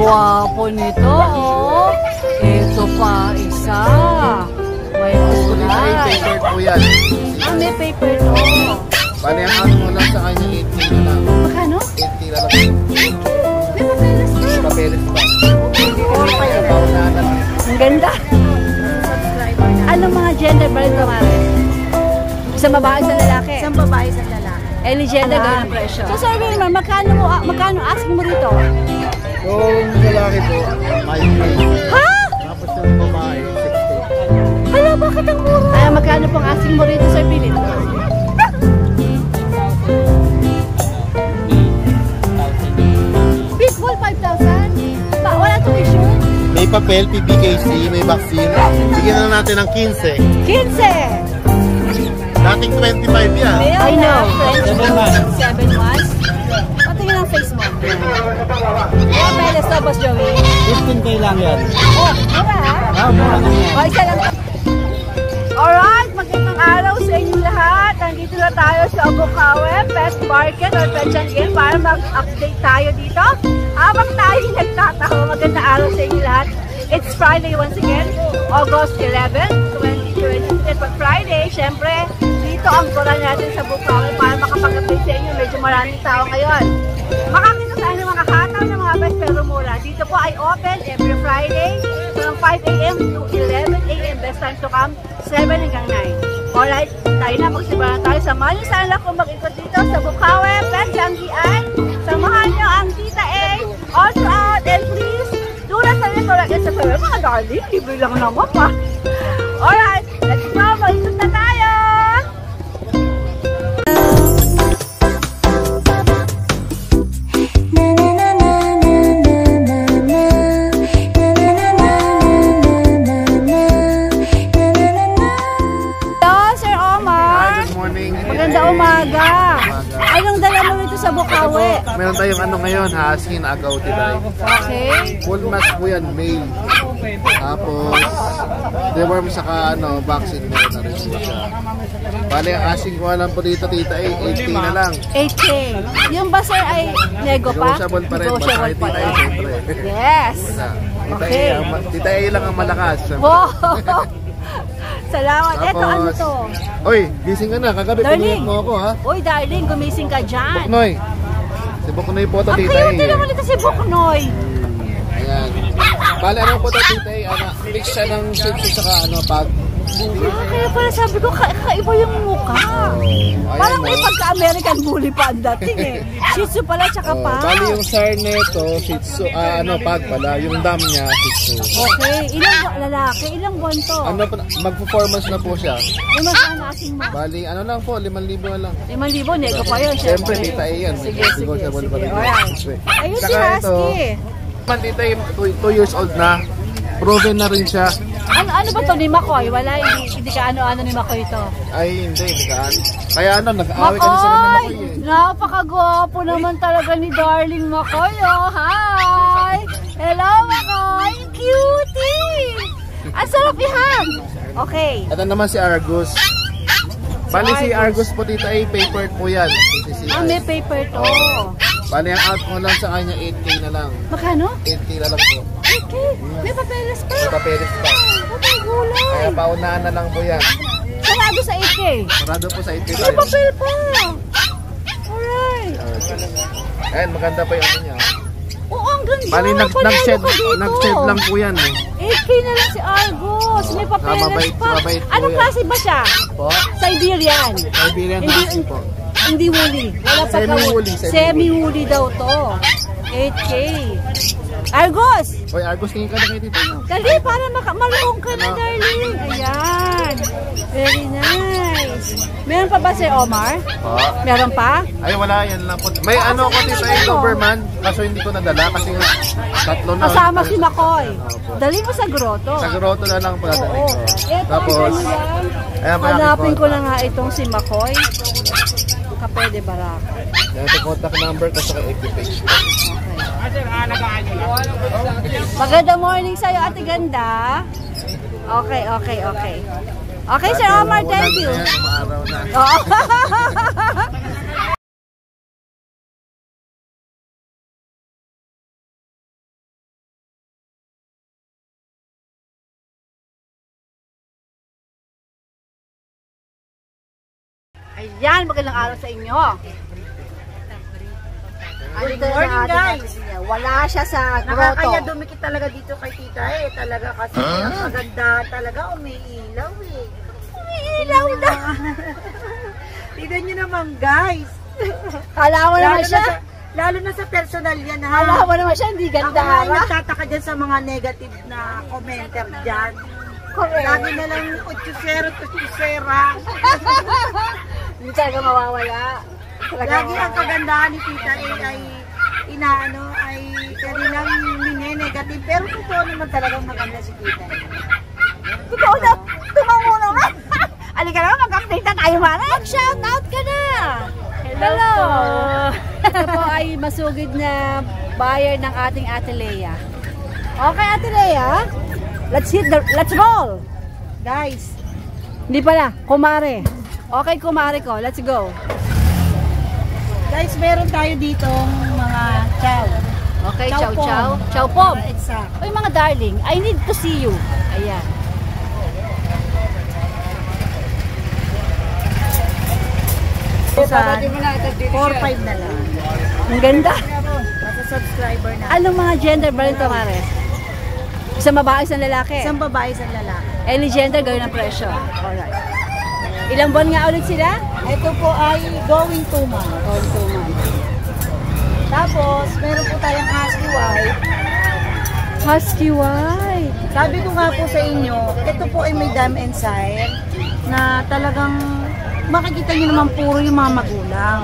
gwapo nito, oh. Ito pa, isa. May kulay. Paper po yan. Ah, may paper to. Bali, ang ano mo lang sa kanya 8K na lang. Magkano? 8K na lang. May papeles pa. Papeles pa. Ang ganda. Anong mga gender ba ito, Mare? Isang babae, isang lalaki? Isang babae, isang lalaki. Any gender, ganun ang presyo. So, Sir Wilmer, magkano asking mo rito? Yung lalaki po, 5K. Ha? Tapos yung babae, 6K. Hala, bakit ang mura? Ay, magkano pong asking mo rito, Sir Philip? Baseball, 5,000? Wala tuition? May papel, PBKC, may vaccine. Bigyan na natin ng 15. 15! Dating 25 yan. I know. 7 months. Patingin ang face mo. Oh, Meles to, Boss Joey. 15K lang yan. Oh, mura ha? Mura na yan. Oh, isa lang. Alright, magandang araw sa inyo lahat. Nandito na tayo sa Bukawe Pet Market or Pet Inn para mag-update tayo dito. Habang tayo nagtataho, magandang araw sa inyo lahat. It's Friday once again, August 11, 2023. Pag Friday, syempre, dito ang gora natin sa Bukawe para makapag-update sa inyo. Medyo maraming tao ngayon. Makakita tayo ng mga hataw ng mga best pero mura. Dito po ay open every Friday from 5 AM to 11 AM. Best time to come, 7 hanggang 9. Alright, tayo na. Magsibahan tayo. Samahan nyo sana kung mag-ikot dito sa Bukawe Pet Inn. Samahan nyo ang Tita A all throughout and please do not forget sa sabi, mga darling, libre lang naman pa. Alright, let's go. Mag-ikot na tayo. Umaga. Anong dala mo nito sa Bukawe? Meron tayong ano ngayon, husky na agaw today. Okay. Full mask po yan, male. Tapos, deworm saka ano, vaccine meron na rin siya. Bali, ang asking ko lang po dito, Tita A, 8K na lang. 8K. Yung ba sir ay nego pa? Negotiable pa rin. Negotiable pa Tita A, siyempre. Yes. Okay. Tita A lang ang malakas. Wow. Salamat. Tapos, eto, ano to? Oy, gising ka na. Kagabi, pinuyot mo ako, ha? Uy, darling, gumising ka dyan. Buknoy. Si Buknoy po ito, Ang Tita A. cute naman ito si Buknoy. Ayan. Bale, ano po ito, Tita A? Mix siya ng shih tzu saka ano, pag. Kaya pala sabi ko, kakaiba yung mukha. Parang may pagka-American Bully pa ang dating eh. Shih Tzu pala, tsaka pag. Bali yung sire neto, Shih Tzu, ano, pag pala. Yung dam niya, Shih Tzu. Okay. Ilang lalaki? Ilang buwan to? Ano, mag-performance na po siya. Yung magkano asing mo? Bali, ano lang po, 5,000 na lang. 5,000, nego pa yun. Siyempre, Tita A yan. Sige. Alright. Ayun si Saka Husky. Tita A, 2 years old na. Proven na rin siya. Ano ba to ni Makoy? Wala, hindi ka ano ni Makoy ito. Ay, hindi ka. Kaya ano, nag-aaway kami sila ni Makoy eh. Napakagwapo naman talaga ni darling Makoy, oh. Hi! Hello, Makoy! Cutie! Ang sarap ihang! Okay. Ito naman si Argus. Bali si Argus po, Tita A, paper po yan. May paper to. Bali ang out mo lang sa kanya, 8K na lang. Magkano? 8K na lang po. Okay. May papeles pa. May papeles pa. May gulay. Kaya paunahan na lang po yan. Sarado sa 8K. Sarado po sa 8K May tayo. papel pa. Alright. Ayan, maganda pa yung ano niya. Oo, ang ganda. Bali nag-shed lang po yan eh. 8K na lang si Argus. May papeles mabait pa. po Anong yan. klase ba siya? Po? Siberian. Siberian Husky po. Hindi woolly. Wala pa Semi-woolly. Semi-woolly daw to. 8K. Argus! Hoy, Argus, tingin ka na kayo dito. Dali, para malung ka na, darling. Ayan. Very nice. Meron pa ba si Omar? Po? Meron pa? Ay, wala yan lang po. May ano ko dito yung Doberman. Kaso hindi ko nadala kasi tatlo na. Kasama si Makoy. Dali mo sa grotto. Sa grotto na lang pala dali ko. Eto, Tapos, ano yan? ayan pa Hanapin ko na nga itong si Makoy. Kapede Baraka. Yan ito contact number kasi sa FB page. Magandang morning sa'yo, Ate Ganda. Okay. Okay, Sir Omar, thank you. Umaraw na. Oo. Ayan, magandang araw sa inyo. Good Andito na morning, ang ating guys. ate niya. Wala siya sa grotto. Nakakaya dumikit talaga dito kay tita talaga kasi ang maganda talaga umiilaw Umiilaw na. Tignan nyo naman guys. Kala mo naman siya. Lalo na sa personal yan ha. Kala mo naman siya, hindi Ako ganda nga ha. nagtataka dyan sa mga negative na commenter dyan. Correct. Lagi na lang 8-0. Hindi talaga mawawala. Talaga Lagi ang kagandahan ni tita ay inaano ay kanilang negative pero totoo naman talagang maganda si tita. Ikaw na, tumango naman. Alika naman, mag-update na tayo, Mara. Mag-shout out ka na. Hello. Ito po ay masugid na buyer ng ating Ate Lea. Okay, Ate Lea. Let's roll. Guys, Hindi pala, kumare. Okay, kumare ko. Let's go. guys, meron tayo ditong mga chow. Okay, Chow chow pom. chow. Chow pom. Exact. Uy, mga darling, I need to see you. Ayan. Sa 4-5 na lang. Ang ganda. Sa subscriber na. Anong mga gender ba rin ito, Mare? Isang babae, isang lalaki. Isang babae, isang lalaki. Any gender, gawin ang presyo. Alright. Ilang buwan nga ulit sila? Ito po ay going 2 months. Going 2 months. Tapos, meron po tayong husky white. Husky white. Sabi ko nga po sa inyo, ito po ay may dam and sire na talagang makikita nyo naman puro yung mga magulang.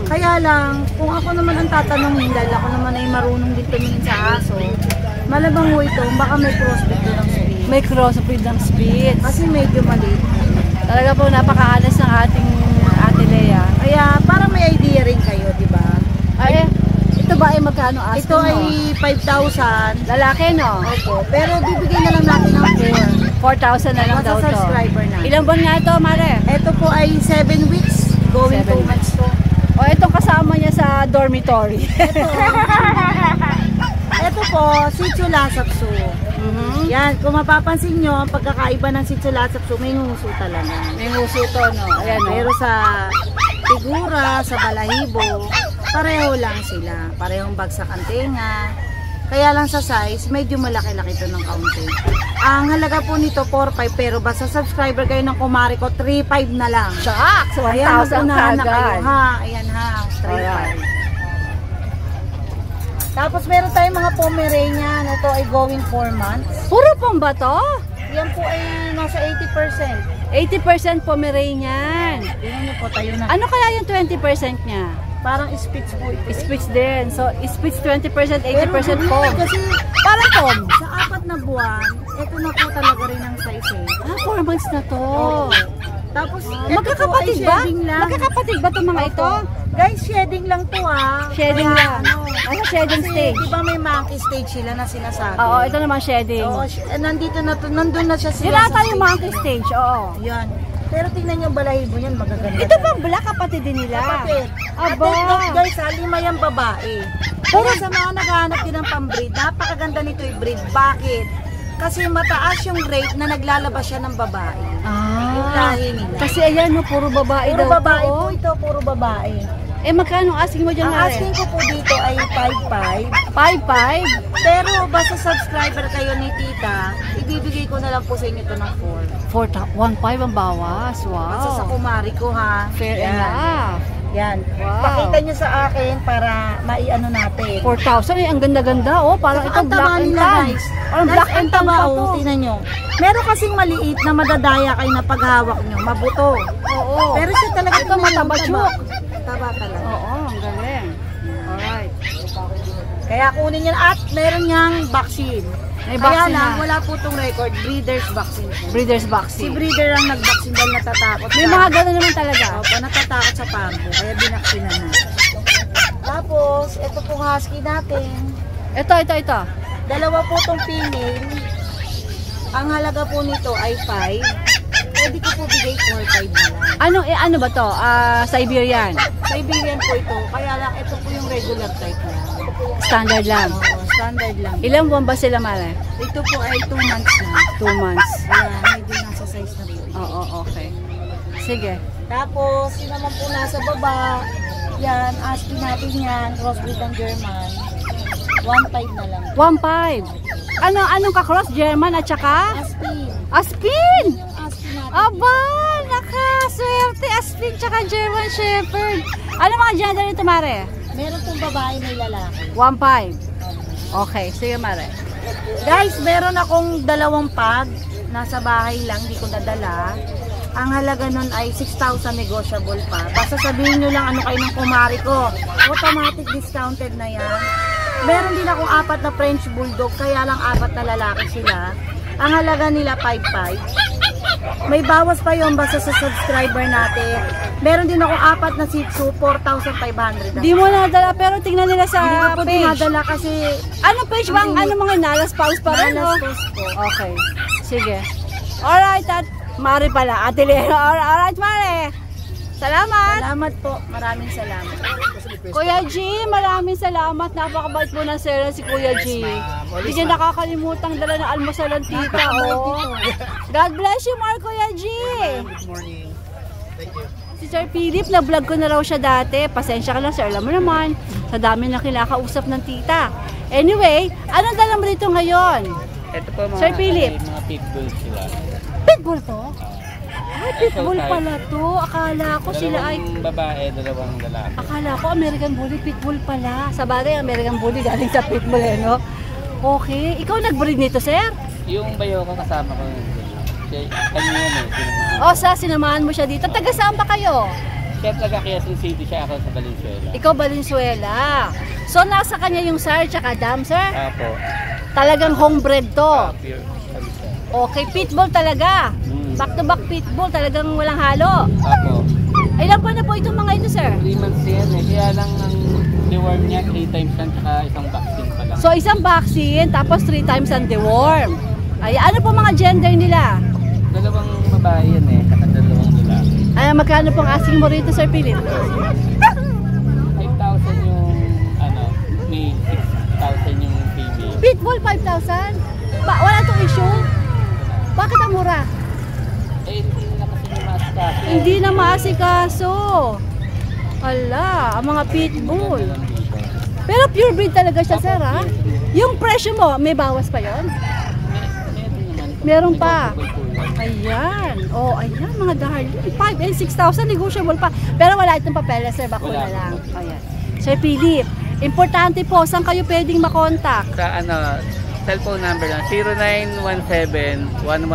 Kaya lang, kung ako naman ang tatanungin dahil ako naman ay marunong din tumingin sa aso, malabang ho ito, baka may crossbreed doon ng speed. May crossbreed ng Spitz. Kasi medyo maliit. Talaga po napakahalas ng ating Ate Lea. Kaya para may idea rin kayo, di ba? Ay, ito ba ay magkano asking Ito ay mo? 5,000. Lalaki, no? Opo. Pero bibigyan na lang natin ng 4,000 na lang Basta daw to. subscriber na. Ilang buwan nga ito, Mare? 4. Ito po ay 7 weeks. Going 7 2 months to. O, itong kasama niya sa dormitory. Ito po, Shih Tzu Lhasa Tzu. Yan, kung mapapansin nyo, ang pagkakaiba ng Shih Tzu Lhasa Tzu, may nguso talaga. May nguso to, no? Ayan, no? Pero sa figura, sa balahibo, pareho lang sila. Parehong bagsak ang tenga. Kaya lang sa size, medyo malaki-laki to ng kaunti. Ang halaga po nito, 4,500, pero basta subscriber kayo ng kumari ko, 3,500 na lang. Shucks! 1,000 Ayan, mag-unahan na kayo, kagad. ha? Ayan ha, 3,500. Alright. Tapos meron tayong mga Pomeranian. Ito ay going 4 months. Puro pong ba to? Yan po ay nasa 80%. 80% Pomeranian. Tingnan niyo po, tayo na. Ano kaya yung 20% niya? Parang Spitz po ito. Spitz din. So, Spitz 20%, 80% Pero pom. kasi Parang pom. sa 4 na buwan, ito na po talaga rin ang size eh. Ah, 4 months na to. Tapos, ito po ay Magkakapatid ba? shedding lang. Magkakapatid ba itong mga ito? Guys, shedding lang to ah. Shedding Kaya, lang. Ano shedding kasi, stage? di ba may monkey stage sila na sinasabi? Oo, ito naman shedding. Oo, nandito na to, nandun na siya sila Nilata yung monkey stage, oo. Yan. Pero tingnan niyo ang balahibo niyan, magaganda. Ito bang black kapatid din nila? Kapatid. Aba. At guys, lima yung babae. Pero sa mga naghahanap din ng pambreed, napakaganda nito i-breed. Bakit? Kasi mataas yung rate na naglalabas siya ng babae. Yung Ah, lahi nila. kasi ayan mo, puro babae Puro daw babae to, po oh. ito, puro babae. Eh, magkano asking mo dyan, Ang Mare? asking ko po dito ay 5,500. 5,500? Pero basta subscriber kayo ni tita, ibibigay ko na lang po sa inyo ito ng 1,500 ang bawas. Basta sa Wow. kumari ko ha. Fair Yan. enough. Yan. Wow. Pakita nyo sa akin para maiano natin. 4,000 eh, ang ganda-ganda. Oh, parang ito Ang black taba and nila, tan. guys. Parang black and tan taba, pa oh, to. tingnan nyo. Meron kasing maliit na madadaya kayo na paghawak nyo, mabuto. Oo. Pero siya talaga Ito mataba, chuk. Taba talaga. Oo, ang galing. Alright. Kaya kunin nyo at meron niyang vaccine. May Kaya vaccine lang, na. wala po itong record, breeder's vaccine po. Breeder's Si vaccine. breeder ang nag-vaccine dahil natatakot. May siya. mga gano'n naman talaga. Opo, natatakot sa pampo, kaya binaksinan na. Tapos, ito pong husky natin. Ito. Dalawa po itong female. Ang halaga po nito ay 5. Pwede ko po bigay 4,500 na lang. Ano ba to? Siberian. Siberian po ito. Kaya lang, ito po yung regular type lang. Standard lang. Oo, standard lang. Ilang buwan ba sila, Mare? Ito po ay 2 months na. 2 months. Kaya medyo nasa size na po. Oo, okay. Sige. Tapos, yun naman po nasa baba, yan, asking natin yan, crossbreed ng German. 1.5 na lang. 1.5. Anong ka-cross? German at saka? Aspin. Aspin! Yung asking natin. Aba, nakaswerte. Aspin tsaka German Shepherd. Ano mga gender nito, Mare? Meron pong babae, may lalaki. 1.5. Okay, sige, Mare. Guys, meron akong 2 pag. Nasa bahay lang, di ko nadala. Ang halaga nun ay 6,000 negotiable pa. Basta sabihin nyo lang ano kayo ng kumari ko. Automatic discounted na yan. Meron din akong 4 na French Bulldog, kaya lang 4 na lalaki sila. Ang halaga nila 5,500. May bawas pa yun basta sa subscriber natin. Meron din akong 4 na Shih Tzu, 4,500. Di mo nadala, pero tingnan nila sa Hindi ko po page. dinadala kasi Ano page bang? Ano mga nalas paus pa rin? malas Oh? post ko. Okay. Sige. Alright, at Mare pala. Ate Lea. Alright, Mare. Salamat. Salamat po. Maraming salamat. Kuya G, maraming salamat. Napakabait mo ng sir si Kuya G. Hindi niya nakakalimutang dala ng almusal ng tita. Oh. God bless you more, Kuya G. Good morning. Thank you. Si Sir Philip, na-vlog ko na raw siya dati. Pasensya ka lang, sir. Alam mo naman, sa dami na kinakausap ng tita. Anyway, anong dala mo dito ngayon? Ito po mga, Sir Philip. mga pitbull sila. Pitbull to? Ay, pitbull pala to. Akala ko sila ay... Dalawang babae, dalawang lalaki. Akala ko American Bully, pitbull pala. Sa bagay, American Bully galing sa pitbull eh, no? Okay. Ikaw nag-breed nito, sir? Yung bayo ko kasama ko. Kanya yan eh. O, sinamahan mo siya dito. Taga saan pa kayo? Siya taga Quezon City, siya ako sa Valenzuela. Ikaw, Valenzuela. So, nasa kanya yung sire tsaka dam, sir? Apo. Talagang homebred to. Pure. Okay, pitbull talaga. Back-to-back pitbull, talagang walang halo. Apo. Ilan pa na po itong mga ito, sir? 3 months yan eh. Kaya lang ang deworm niya 3 times lang tsaka isang vaccine pa lang. So, isang vaccine, tapos 3 times ang deworm. Ay, ano po mga gender nila? Dalawang babae yan eh, saka dalawang lalaki. Ay, magkano pong asking mo rito, Sir Philip? 5,000 yung ano, may 6,000 yung female. Pitbull, 5,000? Wala itong issue? Bakit ang mura? Eh, hindi na kasi yung maasikaso. Hindi na maasikaso. Ala, ang mga pitbull. Pero pure breed talaga siya, sir, ha? Yung presyo mo, may bawas pa yon? Meron pa. Ayan. Oh, ayan, mga darling. 5 and 6,000, negotiable pa. Pero wala itong papeles, sir. Bako na lang. Ayan. Sir Philip, importante po, saan kayo pwedeng makontak? Sa ano, cellphone number lang,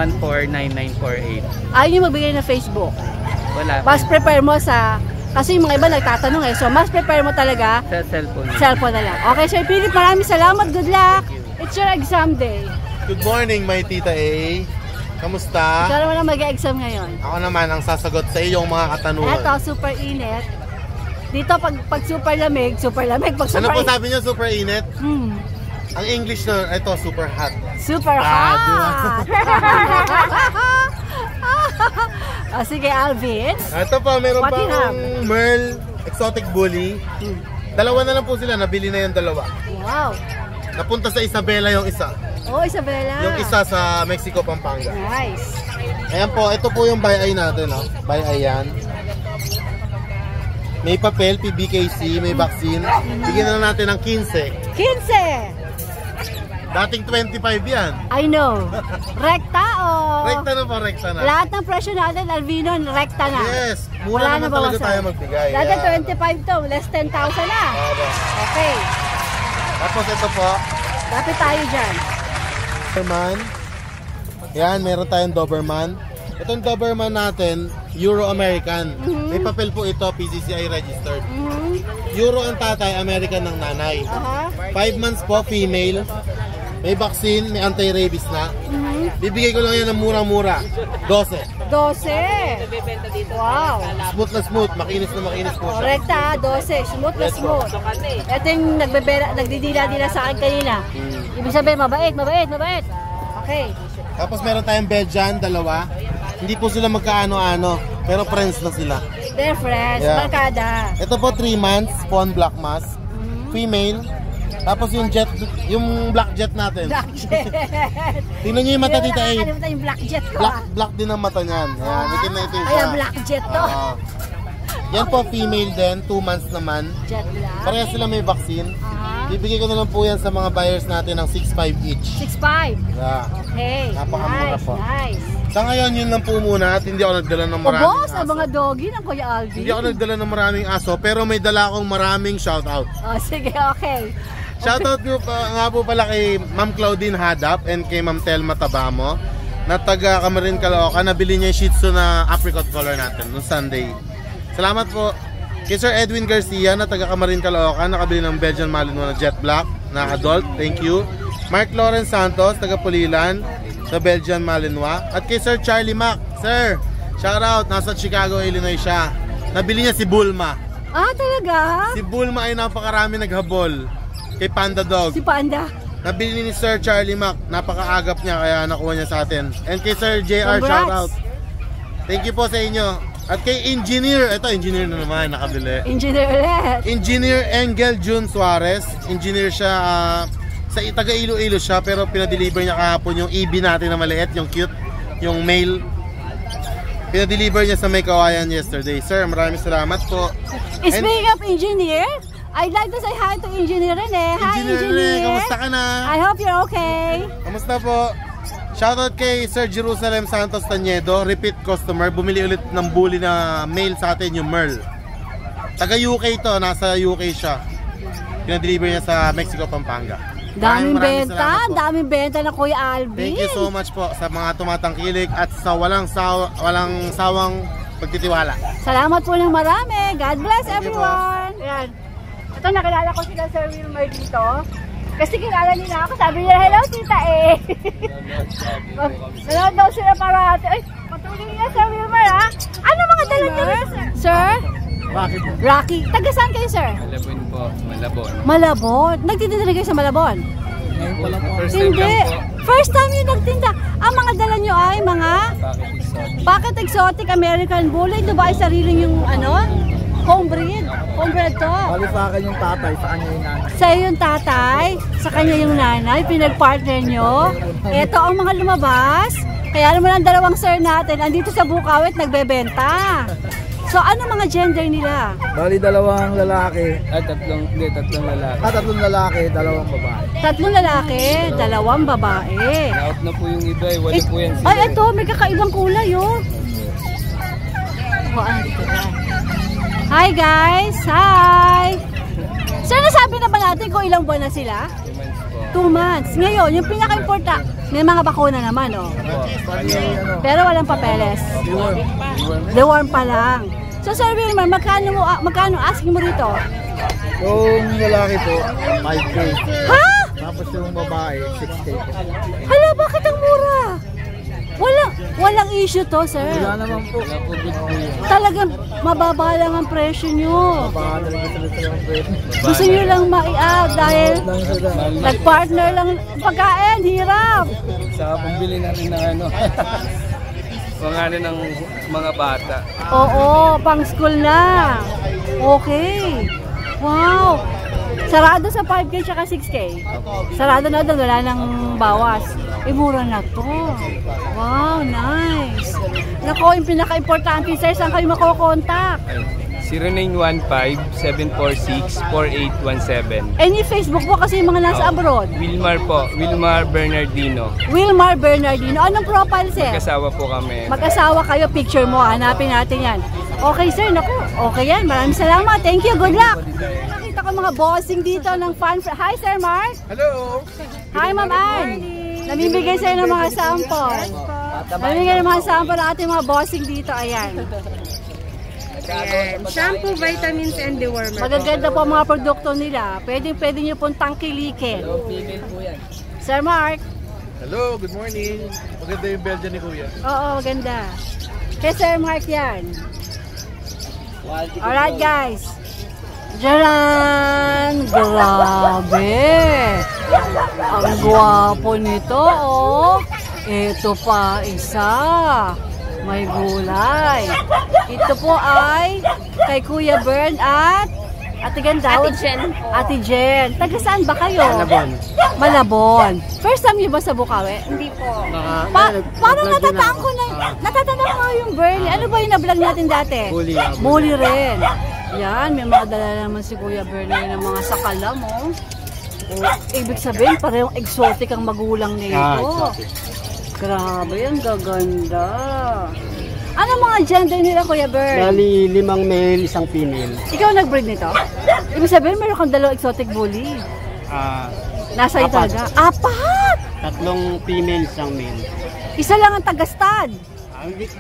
0917-114-9948. Ayaw nyo magbigay na Facebook. Wala. Mas prepare mo sa, kasi yung mga iba nagtatanong eh. So, mas prepare mo talaga, Sa cellphone. cellphone na lang. Okay, Sir Philip, maraming salamat. Good luck. It's your exam day. Good morning, my Tita A. Kamusta? Ikaw naman ang mag-exam ngayon. Ako naman ang sasagot sa iyong mga katanungan. Eto, super init. Dito, pag super lamig, super lamig. Pag Ano super po sabi niyo, super init? Hmm. Ang English na, ito, super hot. Super Ah, hot! Sige, Alvin. Ito pa, meron What pa you have? akong Merl Exotic Bully. Dalawa na lang po sila, nabili na yung dalawa. Wow. Napunta sa Isabela yung isa. Oh, Isabela. Yung isa sa Mexico, Pampanga. Nice. Ayan po, ito po yung buy-eye natin. Oh. Buy-eye yan. May papel, PBKC, may vaccine. Bigyan na lang natin ng 15. 15. Dating 25 yan. I know. Rekta o? Rekta na po, rekta na. Lahat ng presyo natin, Alvino, rekta na. Yes, mura naman talaga tayo magbigay. Dati Ayan. 25 to, less 10,000 na. Opo. Okay. Tapos ito po, Dapat tayo dyan. Doberman. Yan, meron tayong Doberman. Itong Doberman natin, Euro-American. May papel po ito, PCCI registered. Euro ang tatay, American ng nanay. 5 months po, female. May vaccine, may anti-rabies na. Bibigay ko lang yan ng murang-mura. 12. 12. Wow. Smooth na smooth, makinis na makinis po siya. Correcta, 12. Smooth na smooth. Ito yung nagdidila-dila sa akin kanina. Ibig sabihin, mabait, mabait, mabait. Okay. Tapos meron tayong Belgian, dalawa. Hindi po sila magkaano-ano, pero friends na sila. They're friends, Yeah. barkada. Ito po 3 months, Fawn Black Mask. Female, Tapos yung jet, yung black jet natin. Black jet. Tingnan niyo yung mata tita A. Nakakalimutan yung black jet ko. Black din ang mata niyan. Ayan, itim na itim siya. Ayan, black jet to. Yan po, female din, 2 months naman. Jet black. Parehas sila may vaccine. Bibigay ko na lang po yan sa mga buyers natin ng 6.5 each. 6.5. Yeah. Okay. Napakamura po. Nice. Sa ngayon, yun lang po muna at hindi ako nagdala ng maraming Boss, aso. ang mga doggy ng Kuya Alvin. Hindi ako nagdala ng maraming aso, pero may dala akong maraming shoutout. Oh, sige, okay. Shoutout nyo nga po pala kay Ma'am Claudine Hadap and kay Ma'am Telma Tabamo na taga Camarin, Caloocan. Nabili niya yung Shih Tzu na apricot color natin noong Sunday. Salamat po. Kay Sir Edwin Garcia na taga Camarin, Caloocan, nakabili ng Belgian Malinois na jet black na adult. Thank you. Mark Lawrence Santos, taga Pulilan, sa Belgian Malinois. At kay Sir Charlie Mac. Sir, shout out. Nasa Chicago, Illinois siya. Nabili niya si Bulma. Ah, talaga? Si Bulma ay napakarami naghabol kay Panda Dog. Si Panda. Nabili ni Sir Charlie Mac. Napakaagap niya kaya nakuha niya sa atin. And kay Sir JR, Congrats. shout out. Thank you po sa inyo. At kay Engineer, ito engineer na naman, nakabili. Engineer ulit. Engineer Engel June Suarez. Engineer siya, sa taga Iloilo siya, pero pinadeliver niya kahapon yung EB natin na maliit, yung cute, yung male. Pinadeliver niya sa May Kawayan yesterday. Sir, maraming salamat po. Speaking of engineer, I'd like to say hi to Engineer Rene. Hi, Engineer. Kamusta ka na? I hope you're okay. Kamusta po? Shoutout kay Sir Jerusalem Santos Taniedo, repeat customer. Bumili ulit ng bully na male sa atin, yung Merl. Taga UK to, nasa UK siya. Pinadeliver niya sa Mexico, Pampanga. Daming Maraming benta, salamat po. daming benta na Kuya Alvin. Thank you so much po sa mga tumatangkilik at sa walang sawang pagtitiwala. Salamat po ng marami. God bless Thank you, everyone. Ayan. Ito, nakilala ko sila Sir Wilmer dito. Kasi kilala nila ako. Sabi nila, hello tita eh. Nanood daw sila parati. Ay, patuloy niya Sir Wilmer ha. Ano mga dala niyo sir? Sir? Bakit? Rocky. Taga saan kayo sir? Malabon po, Malabon. Malabon. Nagtitinda na kayo sa Malabon? Ngayon pa lang po. First time Hindi. lang po. First time yung nagtinda. Ang mga dala nyo ay mga Bakit exotic? Pocket Exotic American Bully. Ito ba ay sariling yung ano? Homebreed. Homebreed to. Bali sa akin yung tatay, sa kanya yung nanay. Sa'yo yung tatay, sa kanya yung nanay, pinag-partner nyo. Ito ang mga lumabas. Kaya naman ang dalawang sir natin, andito sa Bukawit, nagbebenta. So ano mga gender nila? Bali dalawang lalaki. Tatlong lalaki. Tatlong lalaki, dalawang babae. Tatlong lalaki, dalawang babae. Out na po yung iba eh. Wala po yan sila. Ay, ito, may kakaibang kulay, oh. Oh, ano dito ba? Hi guys! Hi! Sir, nasabi na ba natin kung ilang buwan na sila? 2 months. Ngayon, yung pinaka-important, may mga bakuna naman, oh. Bali ano, Pero walang papeles. deworm. Deworm pa lang. So, Sir Wilmer, magkano asking mo rito? Yung lalaki po, 5K. Ha? Tapos yung babae, 6K po. Hala, bakit ang mura? Walang issue to, sir. Wala naman po. Wala po good po yun. Talagang mababa lang ang presyo nyo. Baka talaga sila ng pwede. Gusto nyo lang mai-out dahil Lang sila. nag-partner lang pagkain, hirap. Saka pambili na rin ng ano. Pangano ng mga bata. Oo, pang school na. Okay. Wow. Sarado sa 5K tsaka 6K. Sarado na doon, wala nang bawas. Mura na to. Wow, nice. Nako, yung pinaka-importante, sir, saan kayo makokontak? 0915-746-4817. Any Facebook po kasi yung mga nasa abroad. Wilmar po, Wilmar Bernardino. Wilmar Bernardino. Anong profile, sir? Kasama po kami. Mag-asawa kayo, picture mo, hanapin natin yan. Okay sir, naku, okay yan. Maraming salamat. Thank you, good luck. Nakita ko mga bossing dito ng fan. Hi Sir Mark. Hello! Hi Ma'am Ann. Namimigay sa'yo ng mga sample. Namimigay ng mga sample ng ating mga bossing dito. Ayan. Shampoo, vitamins, and dewormer. Magaganda po ang mga produkto nila. Pwede nyo pong tangkilikin. Sir Mark. Hello, good morning. Maganda yung Belgian ni Kuya. Oo, maganda. Kay Sir Mark yan. Alright guys. Jaran! Grabe! Ang gwapo nito, oh! Ito pa isa. May gulay. Ito po ay kay Kuya Bern at Ate Ganda. Ate Jen po. Ate Jen. Taga saan ba kayo? Malabon. Malabon. First time niyo ba sa Bukawi? Hindi po. Parang natataan ko na, natatanda ko yung Bernie. Ano ba yung na-vlog natin dati? Muli. Muli rin. Yan, may mga dala naman si Kuya Bernie ng mga sakala mo. Ibig sabihin, parehong exotic ang magulang nito. Exotic. Grabe, ang gaganda. Ano mga gender nila, Kuya Bern? Bali, 5 male, 1 female. Ikaw nag-breed nito? Ibig sabihin, meron kang 2 exotic bully. Nasa iyo talaga? 4! 3 female, 1 male. Isa lang ang taga-stud.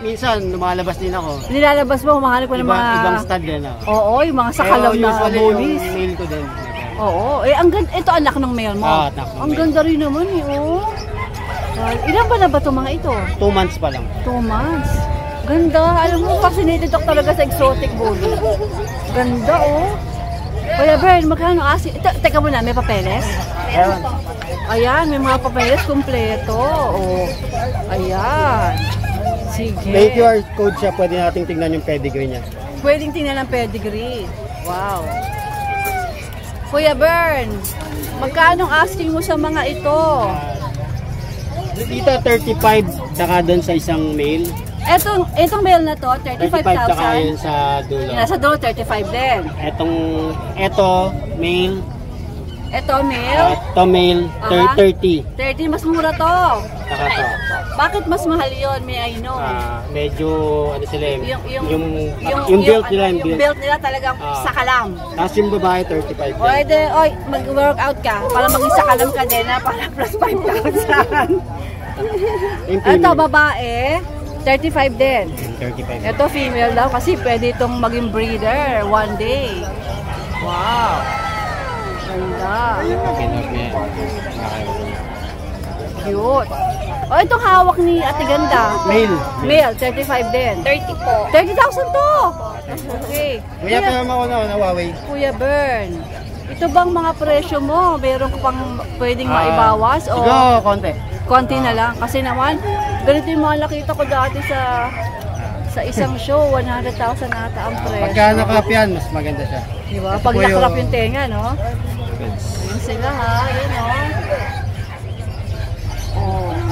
Minsan, lumalabas din ako. Nilalabas mo, humahanap ko ng mga... Ibang stud din ako. Oo, yung mga sakalaw na bullies. Yung male ko din. Oo, ang ganda. Ito anak ng male mo. Anak ng ang ganda rin naman oh. Ilan ba na ba itong mga ito? 2 months pa lang. 2 months. Ganda. Alam mo, fascinated ako talaga sa exotic bully. Ganda oh. Kuya Bern, magkano asi? Teka muna, may papeles? Ayan, may mga papeles kumpleto. Oh. Ayan. Sige. May QR code siya, pwede nating tingnan yung pedigree niya. Pwedeng tingnan ang pedigree. Wow. Kuya Bern, magkano asking mo sa mga ito? Dito 35, saka doon sa isang male. Itong male na to, 35 saka yun 35,000. sa dulo. Nasa dulo, 35 din. Ito male. Ito male. Ito male, 30. 30, mas mura to. Saka to. Bakit mas mahal yun? May I know. Medyo, ano sila Yung build nila. Yung build nila talagang sakalam. Tapos yung babae, 35. Pwede, mag-workout ka para maging sakalam ka din na para plus 5,000. Ito babae, 35 din. 35. Ito female daw kasi pwede itong maging breeder one day. Wow. Ganda. Cute. Itong hawak ni Ate Ganda. Male. Male, 35 din. 30 po. 30,000 to! Okay. Kuya, pa naman ako na Huawei. Kuya Bern, ito bang mga presyo mo? Meron ka pang pwedeng maibawas? O Siguro, konti. konti na lang? Kasi naman, ganito yung mga nakita ko dati sa isang show, 100,000 ata ang presyo. Pagka nakap yan, mas maganda siya. Diba? Pag nakrap yung tenga, no? Ayun sila ha, ayun o.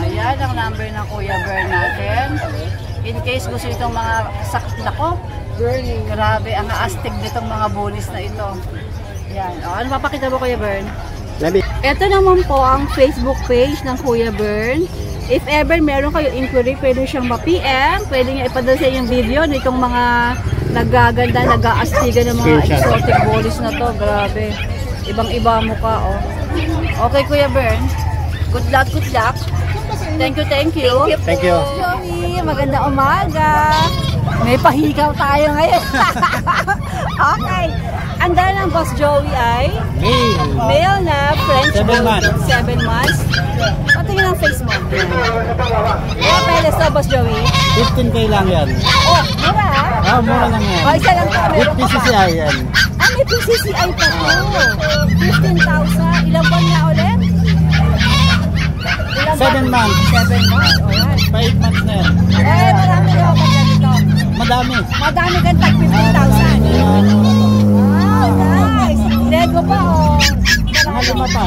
Ayan ang number ng Kuya Bern natin. In case gusto itong mga sakit nako, grabe ang astig nitong mga bullies na ito. Yan. Ano mapakita mo, Kuya Bern? Ito naman po ang Facebook page ng Kuya Bern. If ever meron kayo inquiry, pwede siyang ma-PM. Pwede niya ipadala sa yung video nitong mga nagaganda, nag-aastigan ng mga exotic bullies na to. Grabe. Ibang-iba mo ka, oh. Okay, Kuya Bern. Good luck, good luck. Thank you, thank you. Thank you. Joey, maganda umaga. May pahikaw tayo ngayon. Okay. Ang dala ng Boss Joey ay male na French 7 months. 7 months. Patingin ang face mo. Peles na Boss Joey. 15K lang yan. Oh, mura ha? Mura lang yan. Oh, isa lang to. Meron With ka pa. PCCI yan. May PCCI pa to. 15,000. Ilang buwan na ulit? 7 months. 7 months. O yan. 5 months na yan. Marami na ako dito. Madami. Madami kang tag 15,000. Wow, nice. Lego pa o. Mga lima pa.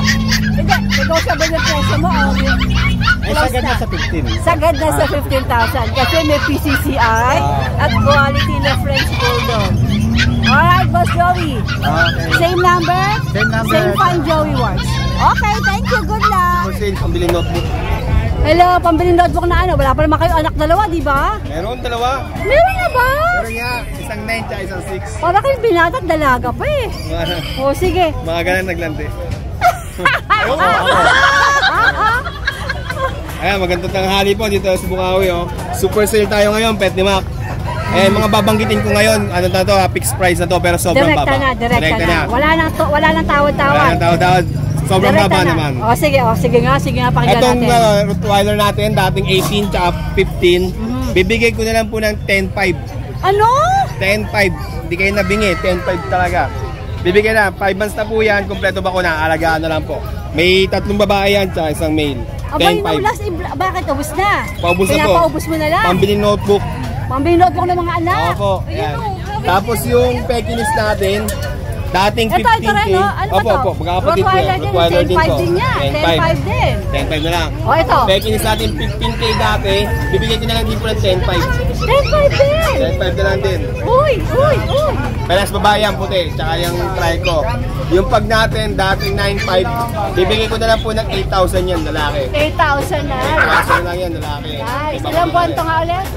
Hindi, negotiable yung presyo mo o. Sagad na sa 15. Sagad na sa 15,000 kasi may PCCI at quality na French Bulldog. Alright, Boss Joey. Okay. Same number? Same number. Same fun, Joey Works. Okay, thank you. Good luck. For sale, pambili notebook. Hello, pambiling notebook na ano? Wala pa naman kayo anak dalawa, di ba? Meron, dalawa. Meron na ba? Meron niya, isang 9 tsaka isang 6. Para kayo binata at dalaga pa eh. O, sige. Mga ganang naglante. Ayan, magandang tanghali po dito sa Bukawi. Oh. Super sale tayo ngayon, Pet ni Mac. Eh, mga babanggitin ko ngayon, ano na to, fixed price na to, pero sobrang baba. Direkta na. Wala nang tawad-tawad. Wala nang tawad-tawad. Sobrang baba naman. Sige nga, pakinggan Itong natin. Rottweiler natin, dating 18 tsaka 15, bibigay ko na lang po ng 10.5. Ano? 10.5. Hindi kayo nabingi, 10.5 talaga. Bibigay na, 5 months na po yan, kompleto ba ko na, alagaan na lang po. May 3 babae yan, tsaka isang male. 10.5. Bakit? Ubus na? Paubos na po. Pinapaubos mo na lang? Pambili notebook. Pambili notebook ng mga anak? Opo, yan. Tapos yung Pekinese natin, Dating 15K. Ito rin, no? Ano ba Opo, to? opo, magkakapatid po. Rottweiler din, 10.5 din yan. 10.5 din. 10.5 na lang. O, ito. Pekinis natin 15K dati, bibigyan ko na lang din po ng 10.5. 10.5 din. 10.5 na lang din. Uy. Pelas babae yan, puti, tsaka yung trico. Yung pag natin, dating 9.5, bibigyan ko na lang po ng 8,000 yan, lalaki. 8,000 na. 8,000 lang yan, lalaki. Nice. Ilang buwan to nga ulit?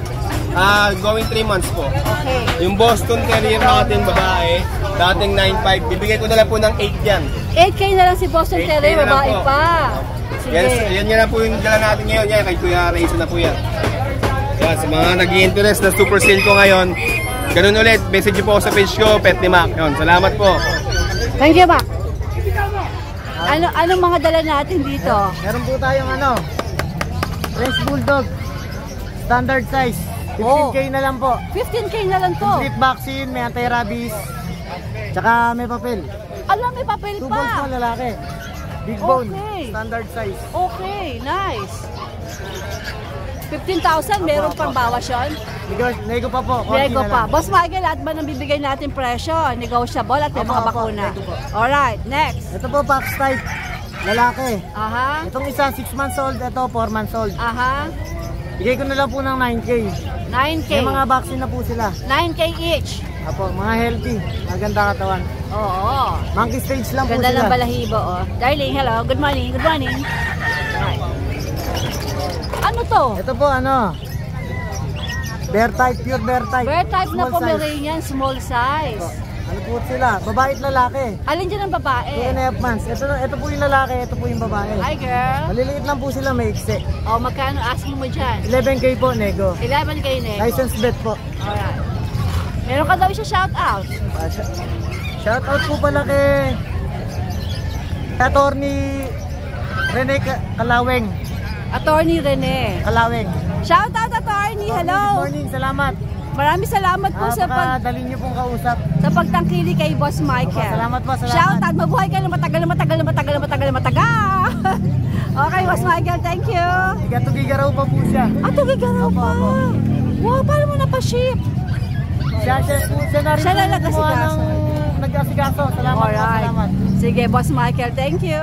Going 3 months po. Okay. Yung Boston Terrier natin, babae, dating 9.5, bibigyan ko na lang po ng 8 yan. 8K na lang si Boston 8K Terrier, na lang babae po. pa. Sige. Yan na po yung dala natin ngayon. Yan, kay Kuya Raisin na po yan. Yan, sa mga nag-i-interest na super sale ko ngayon, ganun ulit, message niyo po ako sa page ko, Pet ni Mac. Yun, salamat po. Thank you, Mac. Anong mga dala natin dito? Meron po tayong French Bulldog. Standard size. 15K na lang po. 15K na lang to. Complete vaccine, may anti-rabies. Tsaka may papel. Alam, may papel 2 bones po pa. lalaki. Big bone. Okay. Standard size. Okay, nice. 15,000, meron pang bawas yun? Nego pa po. konti Nego na pa. lang. Boss Michael, lahat ba nang bibigay natin presyo? Negotiable at may Opo, mga opo, bakuna. nego po. Alright, next. Ito po box type. Lalaki. Aha. Itong isa 6 months old. Ito 4 months old. Aha. Bigay ko na lang po ng 9K. 9K. May mga vaccine na po sila. 9K each. Apo, mga healthy. Maganda katawan. Oo. Monkey stage lang po Ganda sila. ng balahibo, oh. Darling, hello. Good morning. Good morning. Alright. Ano to? Ito po bear type, pure bear type. Bear type na Small size. Pomeranian, small size. Ano po sila? Babae at lalaki. Alin dyan ang 2 babae? and a half months. Ito po yung lalaki, ito po yung babae. Hi, girl. Maliliit lang po sila, may ikse. Oh, magkano asking mo dyan? 11K po, nego. 11 kayo, Nego. License bet po. Alright. Meron ka daw siya shout out. Shout out po pala kay Attorney Rene Kalaweng. Attorney Rene. Kalaweng. Shout out, Attorney. Good Hello. morning, salamat. Maraming salamat po sa Dali niyo pong kausap. pagtangkili kay Boss Michael. Salamat po, salamat. Shout out. Mabuhay ka ng matagal. Okay, Boss Michael. Thank you. Tiga-tugiga raw pa po siya. Tugigaraw pa. Wow, paano mo napaship? Siya na rin Siya na po nag-asikaso. gumawa ng nag-asikaso. Salamat po, Alright. salamat. Sige, Boss Michael. Thank you.